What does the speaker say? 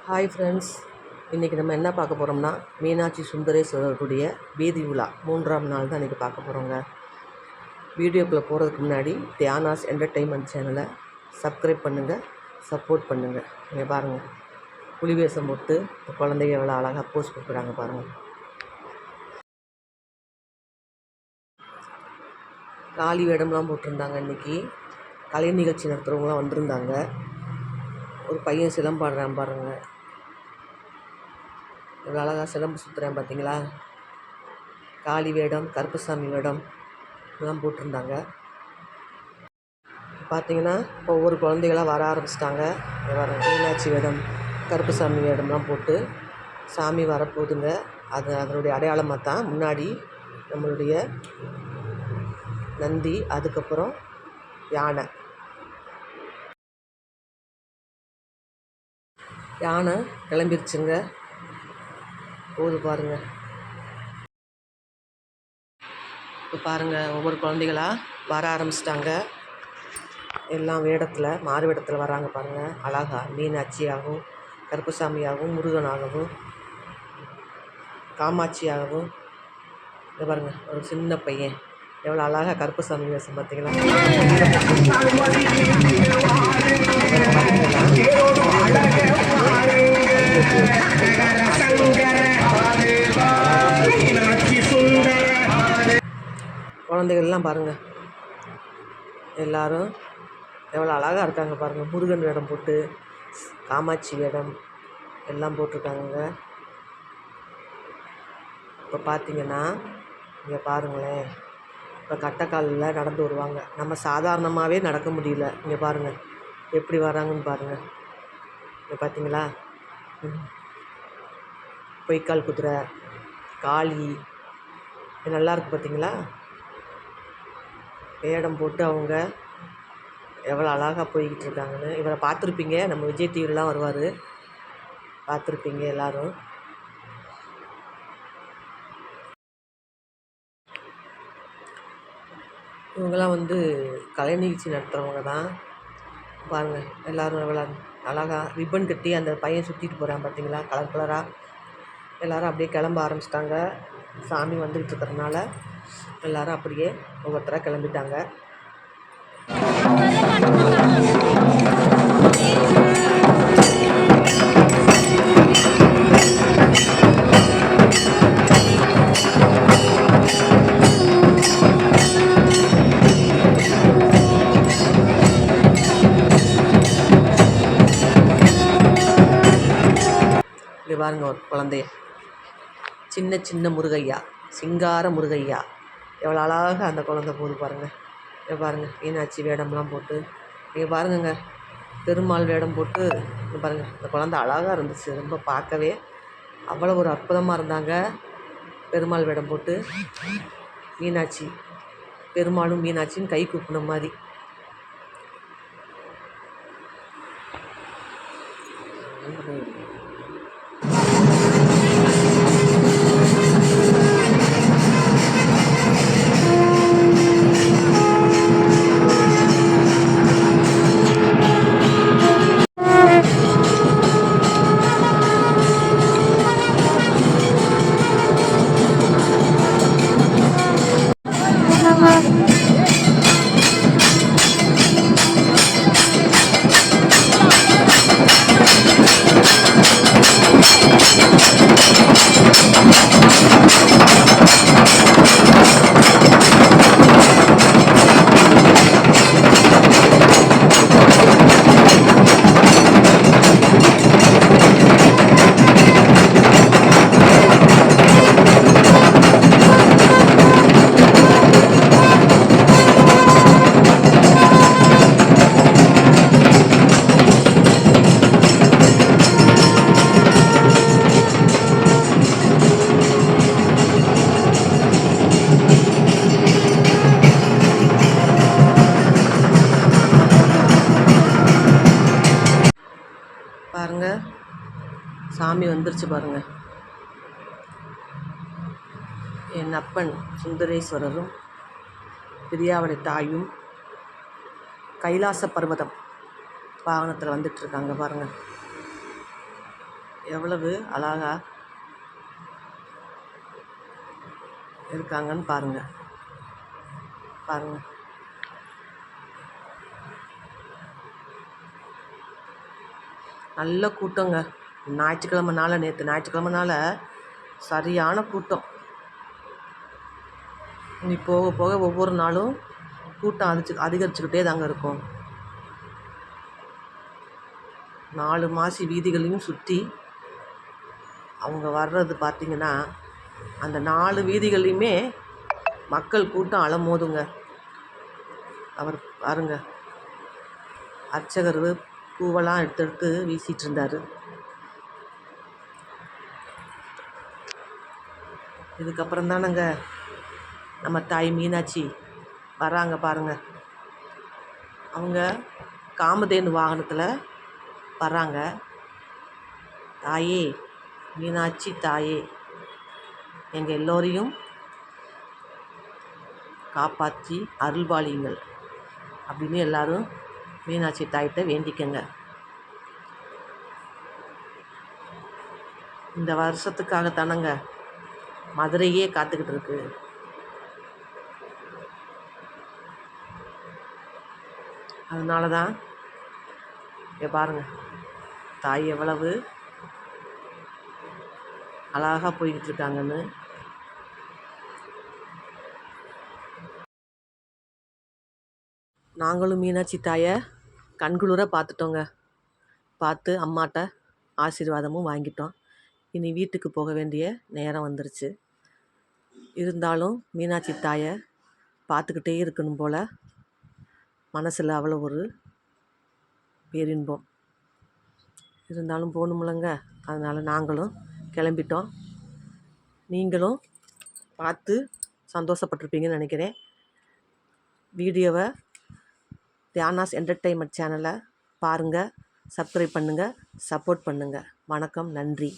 Hi friends, இன்றைக்கி நம்ம என்ன பார்க்க போகிறோம்னா மீனாட்சி சுந்தரேஸ்வரருடைய வீதி உலா 3ஆம் நாள் தான் இன்றைக்கி பார்க்க போகிறோங்க. வீடியோக்குள்ளே போகிறதுக்கு முன்னாடி தியானாஸ் என்டர்டெயின்மெண்ட் சேனலை சப்ஸ்கிரைப் பண்ணுங்கள், சப்போர்ட் பண்ணுங்கள். நீங்கள் பாருங்கள், புலி வேஷம் போட்டு குழந்தைங்க எவ்வளோ அழகாக போஸ் கொடுக்குறாங்க பாருங்கள். காளி வேடம்லாம் போட்டிருந்தாங்க. இன்றைக்கி கலை நிகழ்ச்சி நடத்துகிறவங்களாம் வந்திருந்தாங்க. ஒரு பையன் சிலம்பாடுறான் பாருங்கள், இவ்வளோ அழகாக சிலம்பு சுற்றுறேன் பார்த்தீங்களா. காளி வேடம், கருப்பசாமி வேடம் இதெல்லாம் போட்டிருந்தாங்க. பார்த்தீங்கன்னா ஒவ்வொரு குழந்தைகளாக வர ஆரம்பிச்சிட்டாங்க. மீனாட்சி வேடம், கருப்பசாமி வேடம்லாம் போட்டு சாமி வரப்போகுதுங்க. அதனுடைய அடையாளமாக தான் முன்னாடி நம்மளுடைய நந்தி, அதுக்கப்புறம் யானை கிளம்பிருச்சுங்க. போகுது பாருங்கள். இப்போ பாருங்கள், ஒவ்வொரு குழந்தைகளாக வர ஆரம்பிச்சிட்டாங்க. எல்லாம் வேடத்தில், மாறு வேடத்தில் வராங்க பாருங்கள். அழகா மீனாட்சியாகவும், கருப்பசாமியாகவும், முருகனாகவும், காமாட்சியாகவும். இங்கே பாருங்கள், ஒரு சின்ன பையன் எவ்வளோ அழகாக கருப்பசாமி வேஷம் பார்த்தீங்களா. குழந்தைகள்லாம் பாருங்கள், எல்லோரும் எவ்வளோ அழகாக இருக்காங்க பாருங்கள். முருகன் வேடம் போட்டு, காமாட்சி வேடம் எல்லாம் போட்டிருக்காங்க. இப்போ பார்த்தீங்கன்னா இங்கே பாருங்களேன், இப்போ கட்டைக்காலில் நடந்து வருவாங்க. நம்ம சாதாரணமாகவே நடக்க முடியல. இங்கே பாருங்கள் எப்படி வராங்கன்னு பாருங்கள். இங்கே பார்த்தீங்களா, பொய்க்கால் குதிரை, காளி, நல்லாயிருக்கு பார்த்தீங்களா. வேடம் போட்டு அவங்க எவ்வளோ அழகாக போய்கிட்டு இருக்காங்கன்னு. இவரை பார்த்துருப்பீங்க, நம்ம விஜய் டிவிலாம் வருவார், பார்த்துருப்பீங்க எல்லோரும். இவங்கெல்லாம் கலை நிகழ்ச்சி நடத்துகிறவங்க தான். பாருங்கள், எல்லோரும் எவ்வளோ அழகாக ரிப்பன் கட்டி அந்த பையன் சுற்றிட்டு போகிறான் பார்த்தீங்களா, கலர் கலராக. எல்லோரும் அப்படியே கிளம்ப ஆரம்பிச்சிட்டாங்க. சாமி வந்துக்கிட்டு இருக்கிறதுனால எல்லோரும் அப்படியே ஒவ்வொருத்தராக கிளம்பிட்டாங்க. இப்படி பாருங்க, ஒரு குழந்தைய சின்ன சின்ன முருகையா, சிங்கார முருகையா, எவ்வளோ அழகாக அந்த குழந்தை போகுது பாருங்கள். இங்கே பாருங்கள், மீனாட்சி வேடம்லாம் போட்டு. இங்கே பாருங்கங்க, பெருமாள் வேடம் போட்டு. இங்கே பாருங்கள், இந்த குழந்தை அழகாக இருந்துச்சு. ரொம்ப பார்க்கவே அவ்வளோ ஒரு அற்புதமாக இருந்தாங்க. பெருமாள் வேடம் போட்டு மீனாட்சி, பெருமாளும் மீனாட்சியும் கை கூப்பின மாதிரி. பாருங்கள், சாமி வந்துருச்சு பாருங்கள். என் அப்பன் சுந்தரேஸ்வரரும் பிரியாவளி தாயும் கைலாச பர்வதம் வாகனத்தில் வந்துட்டுருக்காங்க பாருங்கள். எவ்வளவு அழகா இருக்காங்கன்னு பாருங்கள். நல்ல கூட்டங்க. நேற்று ஞாயிற்றுக்கிழமைனால சரியான கூட்டம். இனி போக போக ஒவ்வொரு நாளும் கூட்டம் அதிகரிச்சுக்கிட்டே தாங்க இருக்கும். 4 மாசி வீதிகளையும் சுற்றி அவங்க வர்றது பார்த்திங்கன்னா, அந்த 4 வீதிகள்லையுமே மக்கள் கூட்டம் அலமோதுங்க. அவர் பாருங்க, அர்ச்சகர் பூவெல்லாம் எடுத்து வீசிகிட்டு இருந்தார். இதுக்கப்புறம் தானங்க நம்ம தாய் மீனாட்சி வராங்க பாருங்கள். அவங்க காமதேனு வாகனத்தில் வர்றாங்க. தாயே, மீனாட்சி தாயே, எங்கள் எல்லோரையும் காப்பாற்றி அருள்பாலியுங்கள் அப்படின்னு எல்லாரும் மீனாட்சி தாயிட்ட வேண்டிக்கங்க. இந்த வருஷத்துக்காகத்தானங்க மதுரையே காத்துக்கிட்டு இருக்கு. அதனால தான் பாருங்கள், தாய் எவ்வளவு அழகாக போய்கிட்டு இருக்காங்கன்னு. நாங்களும் மீனாட்சி தாயை கண்குளிர பார்த்துட்டோங்க. பார்த்து அம்மாட்ட ஆசீர்வாதமும் வாங்கிட்டோம். இனி வீட்டுக்கு போக வேண்டிய நேரம் வந்துருச்சு. இருந்தாலும் மீனாட்சி தாயை பார்த்துக்கிட்டே இருக்கணும் போல் மனசில் அவ்வளோ ஒரு பேரின்பம். இருந்தாலும் போகணுமில்லங்க, அதனால் நாங்களும் கிளம்பிட்டோம். நீங்களும் பார்த்து சந்தோஷப்பட்டிருப்பீங்கன்னு நினைக்கிறேன். வீடியோவை தியானாஸ் என்டர்டெயின்மெண்ட் சேனலை பாருங்கள், சப்ஸ்கிரைப் பண்ணுங்கள், சப்போர்ட் பண்ணுங்கள். வணக்கம், நன்றி.